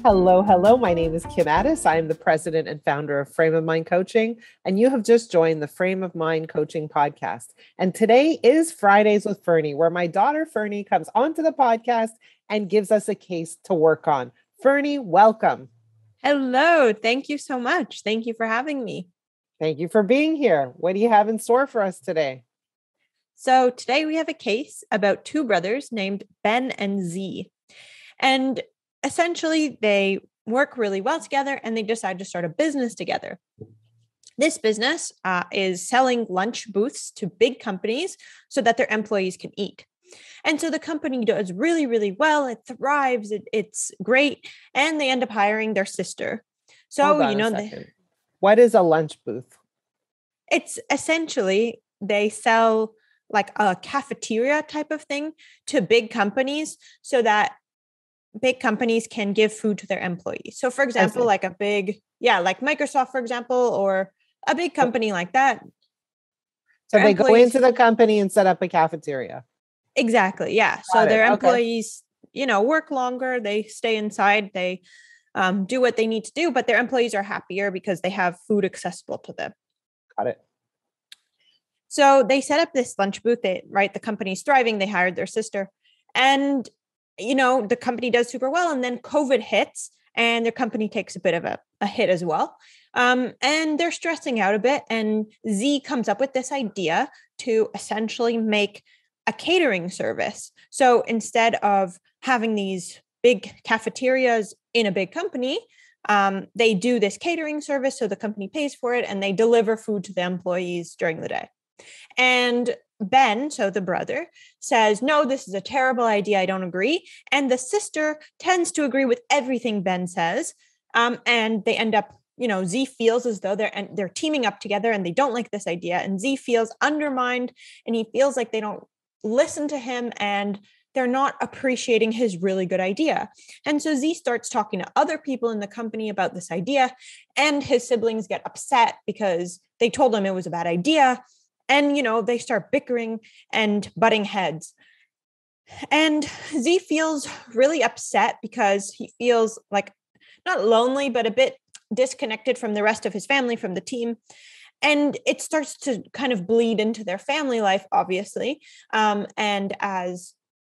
Hello, hello. My name is Kim Addis. I am the president and founder of Frame of Mind Coaching, and you have just joined the Frame of Mind Coaching podcast. And today is Fridays with Ferne, where my daughter Ferne comes onto the podcast and gives us a case to work on. Ferne, welcome. Hello. Thank you so much. Thank you for having me. Thank you for being here. What do you have in store for us today? So today we have a case about two brothers named Ben and Z. And essentially they work really well together and they decide to start a business together. This business is selling lunch booths to big companies so that their employees can eat. And so the company does really, really well. It thrives. It's great. And they end up hiring their sister. So, what is a lunch booth? It's essentially they sell like a cafeteria type of thing to big companies so that big companies can give food to their employees. So for example, like like Microsoft, for example, or a big company like that. So they go into the company and set up a cafeteria. Exactly. Yeah. So their employees, work longer, they stay inside, they do what they need to do, but their employees are happier because they have food accessible to them. Got it. So they set up this lunch booth, the company's thriving, they hired their sister, and the company does super well. And then COVID hits and their company takes a bit of a hit as well. And they're stressing out a bit. And Z comes up with this idea to essentially make a catering service. So instead of having these big cafeterias in a big company, they do this catering service. So the company pays for it and they deliver food to the employees during the day. And Ben, so the brother, says, no, this is a terrible idea. I don't agree. And the sister tends to agree with everything Ben says. And they end up, Z feels as though they're teaming up together and they don't like this idea. And Z feels undermined and he feels like they don't listen to him and they're not appreciating his really good idea. And so Z starts talking to other people in the company about this idea, and his siblings get upset because they told him it was a bad idea. And, they start bickering and butting heads. And Z feels really upset because he feels like not lonely, but a bit disconnected from the rest of his family, from the team. And it starts to kind of bleed into their family life, obviously. And as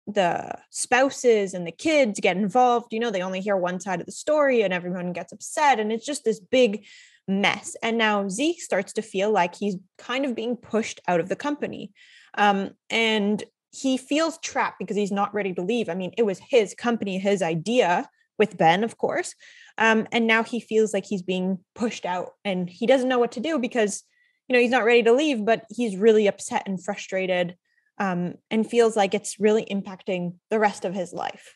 the spouses and the kids get involved, they only hear one side of the story and everyone gets upset. And it's just this big mess. And now Zeke starts to feel like he's kind of being pushed out of the company. And he feels trapped because he's not ready to leave. I mean, it was his company, his idea with Ben, of course. And now he feels like he's being pushed out and he doesn't know what to do because, he's not ready to leave, but he's really upset and frustrated and feels like it's really impacting the rest of his life.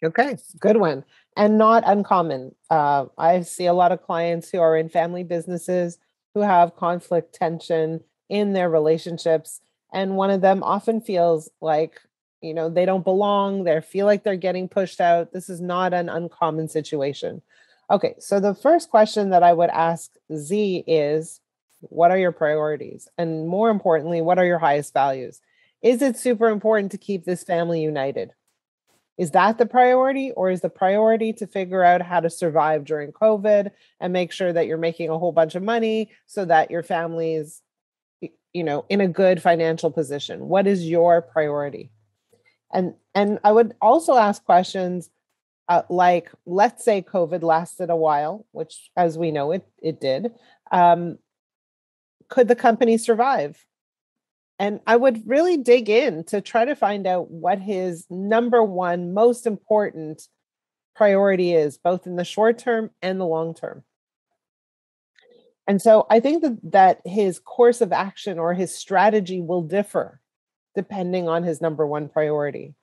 Okay, good one. And not uncommon. I see a lot of clients who are in family businesses who have conflict, tension in their relationships. And one of them often feels like, they don't belong. They feel like they're getting pushed out. This is not an uncommon situation. Okay, so the first question that I would ask Z is, what are your priorities? And more importantly, what are your highest values? Is it super important to keep this family united? Is that the priority, or is the priority to figure out how to survive during COVID and make sure that you're making a whole bunch of money so that your family is, in a good financial position? What is your priority? And I would also ask questions like, let's say COVID lasted a while, which, as we know, it did. Could the company survive? And I would really dig in to try to find out what his number one most important priority is, both in the short term and the long term. And so I think that his course of action or his strategy will differ depending on his number one priority.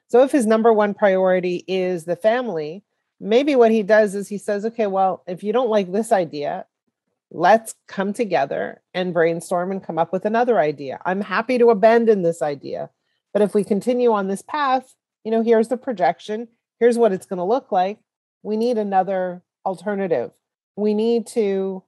So if his number one priority is the family, maybe what he does is he says, okay, well, if you don't like this idea, let's come together and brainstorm and come up with another idea. I'm happy to abandon this idea, but if we continue on this path, here's the projection. Here's what it's going to look like. We need another alternative. We need to,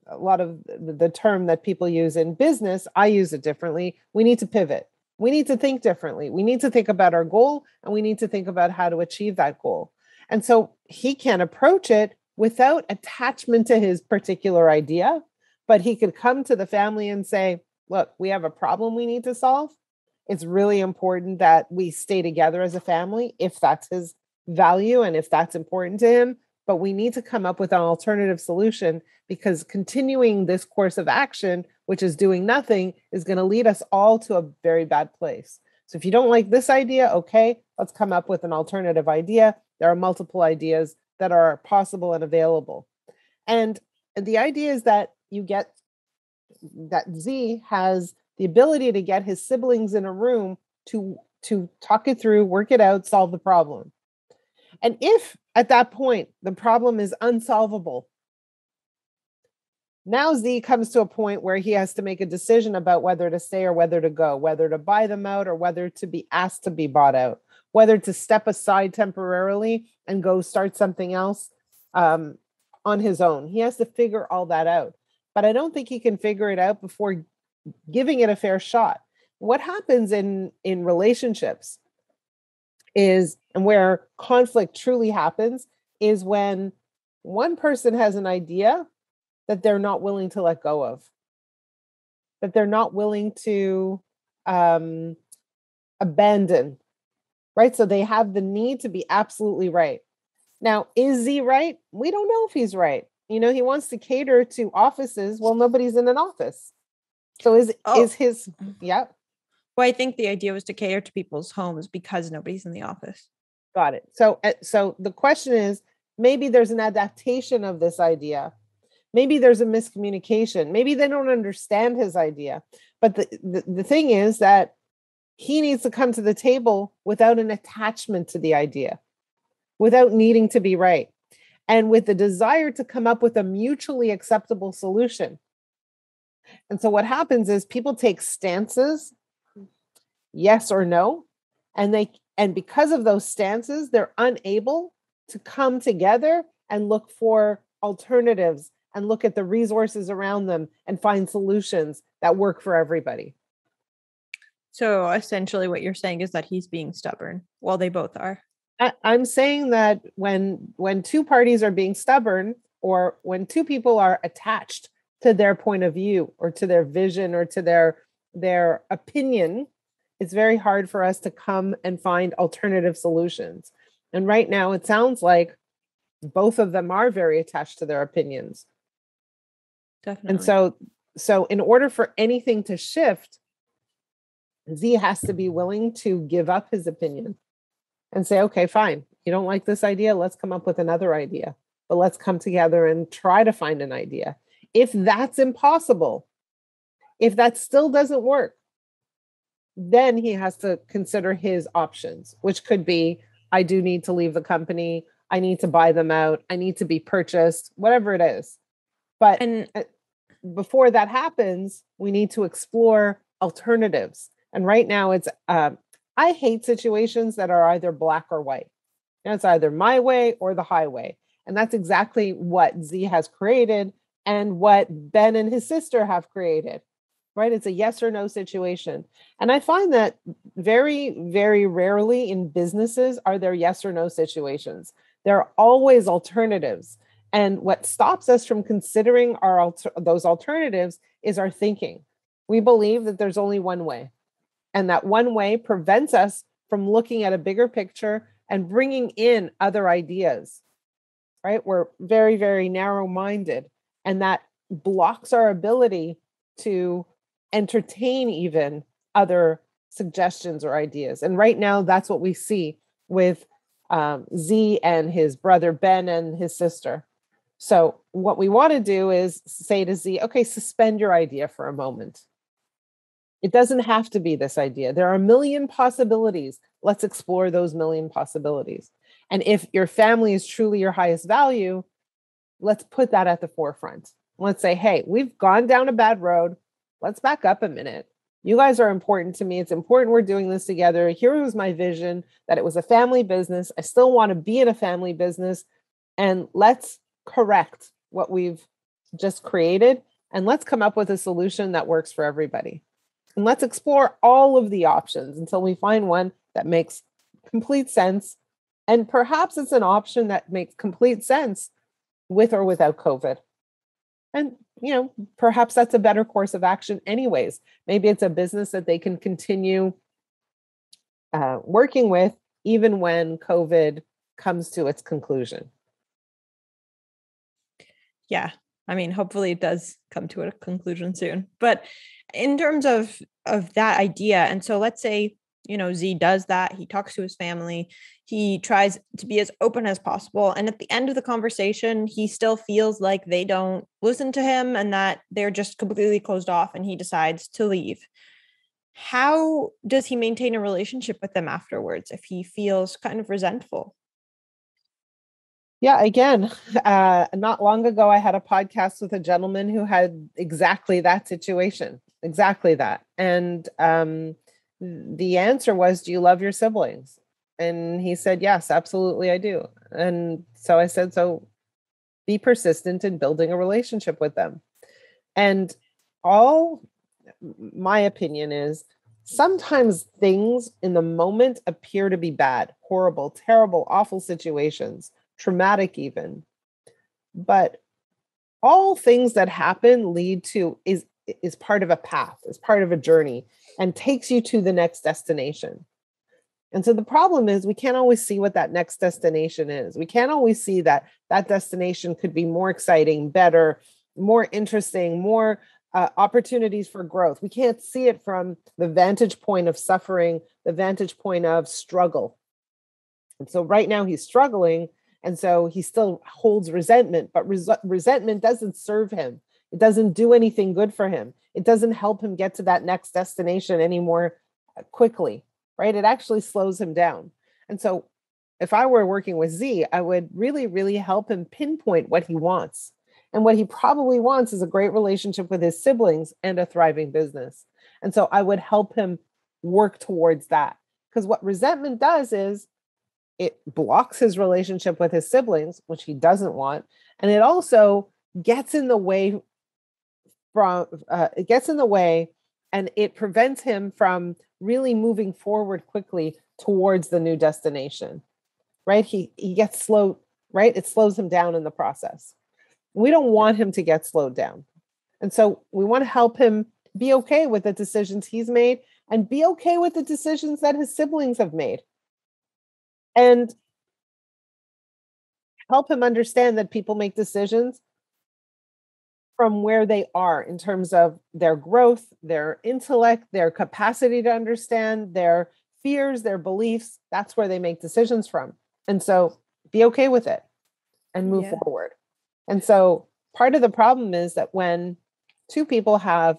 a lot of the term that people use in business, I use it differently. We need to pivot. We need to think differently. We need to think about our goal and we need to think about how to achieve that goal. And so he can approach it without attachment to his particular idea, but he could come to the family and say, look, we have a problem we need to solve. It's really important that we stay together as a family if that's his value and if that's important to him. But we need to come up with an alternative solution, because continuing this course of action, which is doing nothing, is going to lead us all to a very bad place. So if you don't like this idea, okay, let's come up with an alternative idea. There are multiple ideas that are possible and available. And the idea is that that Z has the ability to get his siblings in a room to talk it through, work it out, solve the problem. And if at that point the problem is unsolvable, now Z comes to a point where he has to make a decision about whether to stay or whether to go, whether to buy them out or whether to be asked to be bought out, whether to step aside temporarily and go start something else on his own. He has to figure all that out. But I don't think he can figure it out before giving it a fair shot. What happens in relationships is, and where conflict truly happens, is when one person has an idea that they're not willing to let go of, that they're not willing to abandon, right? So they have the need to be absolutely right. Now, is he right? We don't know if he's right. You know, he wants to cater to offices. Well, nobody's in an office. So is his, yeah. Well, I think the idea was to cater to people's homes because nobody's in the office. Got it. So the question is, maybe there's an adaptation of this idea. Maybe there's a miscommunication. Maybe they don't understand his idea. But the thing is that he needs to come to the table without an attachment to the idea, without needing to be right, and with the desire to come up with a mutually acceptable solution. And so what happens is people take stances, yes or no, and because of those stances, they're unable to come together and look for alternatives and look at the resources around them and find solutions that work for everybody. So essentially what you're saying is that he's being stubborn. Well, they both are. I'm saying that when two parties are being stubborn, or when two people are attached to their point of view or to their vision or to their opinion, it's very hard for us to come and find alternative solutions. And right now it sounds like both of them are very attached to their opinions. Definitely. And so in order for anything to shift, Z has to be willing to give up his opinion and say, okay, fine. You don't like this idea. Let's come up with another idea, but let's come together and try to find an idea. If that's impossible, if that still doesn't work, then he has to consider his options, which could be, I do need to leave the company. I need to buy them out. I need to be purchased, whatever it is. But before that happens, we need to explore alternatives. And right now it's, I hate situations that are either black or white. Now it's either my way or the highway. And that's exactly what Z has created and what Ben and his sister have created, right? It's a yes or no situation. And I find that very, very rarely in businesses are there yes or no situations. There are always alternatives. And what stops us from considering those alternatives is our thinking. We believe that there's only one way. And that one way prevents us from looking at a bigger picture and bringing in other ideas, right? We're very, very narrow-minded. And that blocks our ability to entertain even other suggestions or ideas. And right now, that's what we see with Z and his brother Ben and his sister. So what we want to do is say to Z, okay, suspend your idea for a moment. It doesn't have to be this idea. There are a million possibilities. Let's explore those million possibilities. And if your family is truly your highest value, let's put that at the forefront. Let's say, hey, we've gone down a bad road. Let's back up a minute. You guys are important to me. It's important we're doing this together. Here was my vision, that it was a family business. I still want to be in a family business. And let's correct what we've just created. And let's come up with a solution that works for everybody. And let's explore all of the options until we find one that makes complete sense And perhaps it's an option that makes complete sense with or without COVID. And, perhaps that's a better course of action anyways. Maybe it's a business that they can continue working with even when COVID comes to its conclusion. Yeah. I mean, hopefully it does come to a conclusion soon. But in terms of that idea, and so let's say, Z does that. He talks to his family. He tries to be as open as possible. And at the end of the conversation, he still feels like they don't listen to him and that they're just completely closed off, and he decides to leave. How does he maintain a relationship with them afterwards if he feels kind of resentful? Yeah, again, not long ago, I had a podcast with a gentleman who had exactly that situation, exactly that. And the answer was, do you love your siblings? And he said, yes, absolutely, I do. And so I said, so be persistent in building a relationship with them. And all my opinion is sometimes things in the moment appear to be bad, horrible, terrible, awful situations, traumatic even. But all things that happen lead to is part of a path, is part of a journey, and takes you to the next destination. And so the problem is we can't always see what that next destination is. We can't always see that that destination could be more exciting, better, more interesting, more opportunities for growth. We can't see it from the vantage point of suffering, the vantage point of struggle. And so right now he's struggling. And so he still holds resentment, but resentment doesn't serve him. It doesn't do anything good for him. It doesn't help him get to that next destination any more quickly, right? It actually slows him down. And so if I were working with Z, I would really, really help him pinpoint what he wants. And what he probably wants is a great relationship with his siblings and a thriving business. And so I would help him work towards that. Because what resentment does is it blocks his relationship with his siblings, which he doesn't want. And it also gets in the way and it prevents him from really moving forward quickly towards the new destination, right? He gets slow, right? It slows him down in the process. We don't want him to get slowed down. And so we want to help him be okay with the decisions he's made and be okay with the decisions that his siblings have made. And help him understand that people make decisions from where they are in terms of their growth, their intellect, their capacity to understand, their fears, their beliefs. That's where they make decisions from. And so be okay with it and move forward. And so part of the problem is that when two people have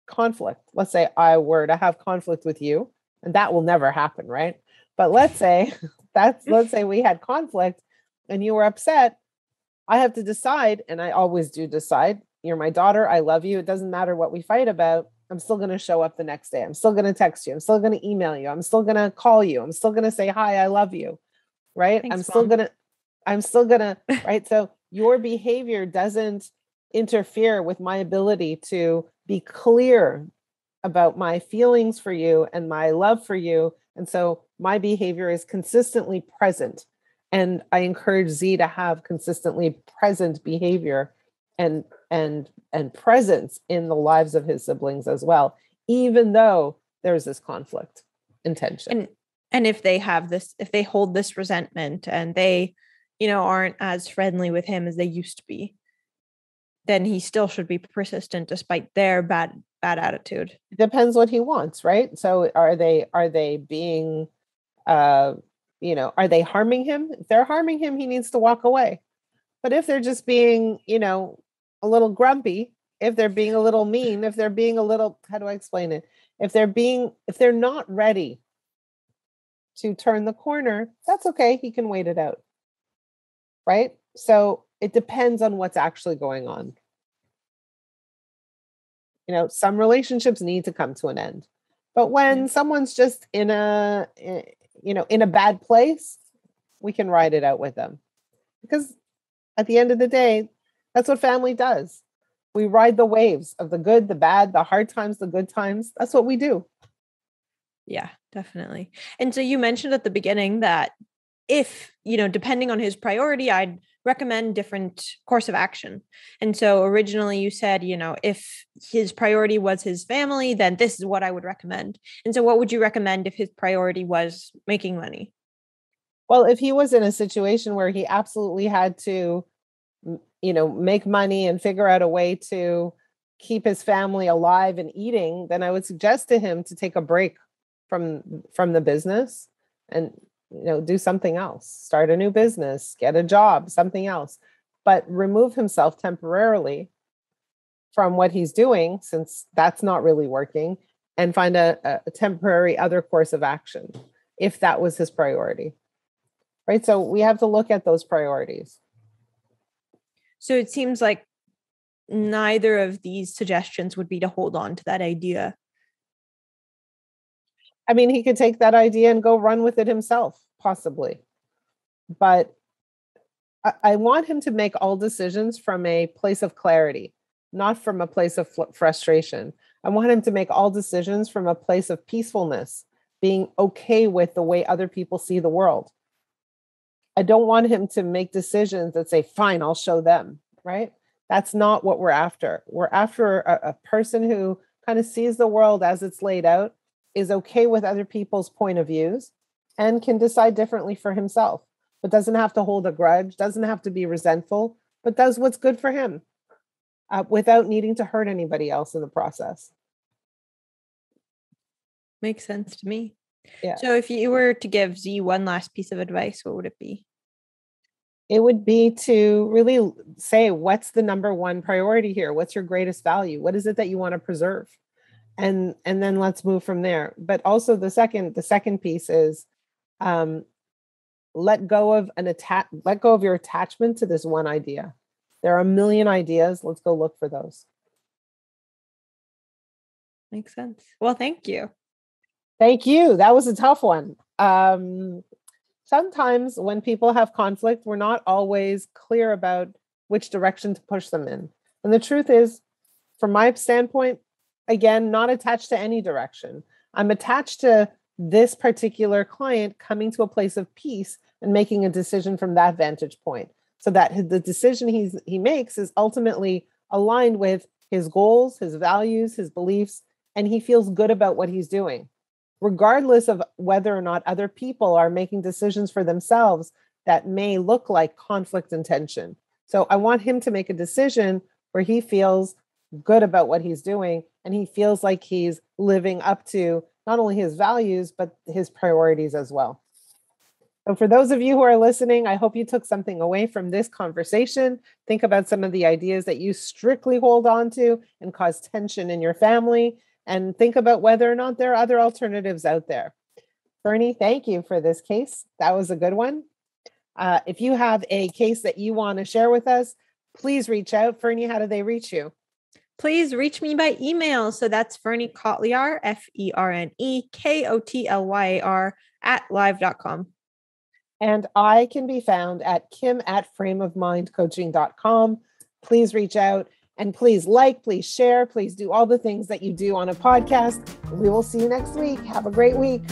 conflict, let's say I were to have conflict with you, and that will never happen, right? But let's say we had conflict and you were upset. I have to decide, and I always do decide, you're my daughter, I love you. It doesn't matter what we fight about. I'm still going to show up the next day. I'm still going to text you. I'm still going to email you. I'm still going to call you. I'm still going to say, hi, I love you. Right? Thanks, I'm still going to, right? So your behavior doesn't interfere with my ability to be clear about my feelings for you and my love for you. And so my behavior is consistently present. And I encourage Z to have consistently present behavior and presence in the lives of his siblings as well, even though there's this conflict and tension. And if they hold this resentment and they, aren't as friendly with him as they used to be, then he still should be persistent despite their bad attitude. It depends what he wants, right? So are they being are they harming him? If they're harming him, he needs to walk away. But if they're just being, a little grumpy, if they're being a little mean, if they're being a little, how do I explain it? If they're not ready to turn the corner, that's okay. He can wait it out. Right? So it depends on what's actually going on. Some relationships need to come to an end. But when someone's just in a bad place, we can ride it out with them. Because at the end of the day, that's what family does. We ride the waves of the good, the bad, the hard times, the good times. That's what we do. Yeah, definitely. And so you mentioned at the beginning that if, depending on his priority, I'd recommend different course of action. And so originally you said, if his priority was his family, then this is what I would recommend. And so what would you recommend if his priority was making money? Well, if he was in a situation where he absolutely had to, make money and figure out a way to keep his family alive and eating, then I would suggest to him to take a break from the business and do something else, start a new business, get a job, something else, but remove himself temporarily from what he's doing, since that's not really working, and find a temporary other course of action if that was his priority. Right? So we have to look at those priorities. So it seems like neither of these suggestions would be to hold on to that idea. I mean, he could take that idea and go run with it himself, possibly. But I want him to make all decisions from a place of clarity, not from a place of frustration. I want him to make all decisions from a place of peacefulness, being okay with the way other people see the world. I don't want him to make decisions that say, fine, I'll show them, right? That's not what we're after. We're after a person who kind of sees the world as it's laid out, is okay with other people's point of views, and can decide differently for himself, but doesn't have to hold a grudge, doesn't have to be resentful, but does what's good for him without needing to hurt anybody else in the process. Makes sense to me. Yeah. So if you were to give Z one last piece of advice, what would it be? It would be to really say, what's the number one priority here? What's your greatest value? What is it that you want to preserve? And then let's move from there. But also the second piece is let go of your attachment to this one idea. There are a million ideas. Let's go look for those. Makes sense. Well, thank you. Thank you. That was a tough one. Sometimes when people have conflict, we're not always clear about which direction to push them in. And the truth is, from my standpoint, again, not attached to any direction. I'm attached to this particular client coming to a place of peace and making a decision from that vantage point, so that the decision he makes is ultimately aligned with his goals, his values, his beliefs, and he feels good about what he's doing, regardless of whether or not other people are making decisions for themselves that may look like conflict and tension. So I want him to make a decision where he feels good about what he's doing, and he feels like he's living up to not only his values, but his priorities as well. So for those of you who are listening, I hope you took something away from this conversation. Think about some of the ideas that you strictly hold on to and cause tension in your family, and think about whether or not there are other alternatives out there. Ferne, thank you for this case. That was a good one. If you have a case that you want to share with us, please reach out. Ferne, how do they reach you? Please reach me by email. So that's Ferne Kotlyar, FerneKotlyar @live.com. And I can be found at kim@frameofmindcoaching.com. Please reach out, and please please share, please do all the things that you do on a podcast. We will see you next week. Have a great week.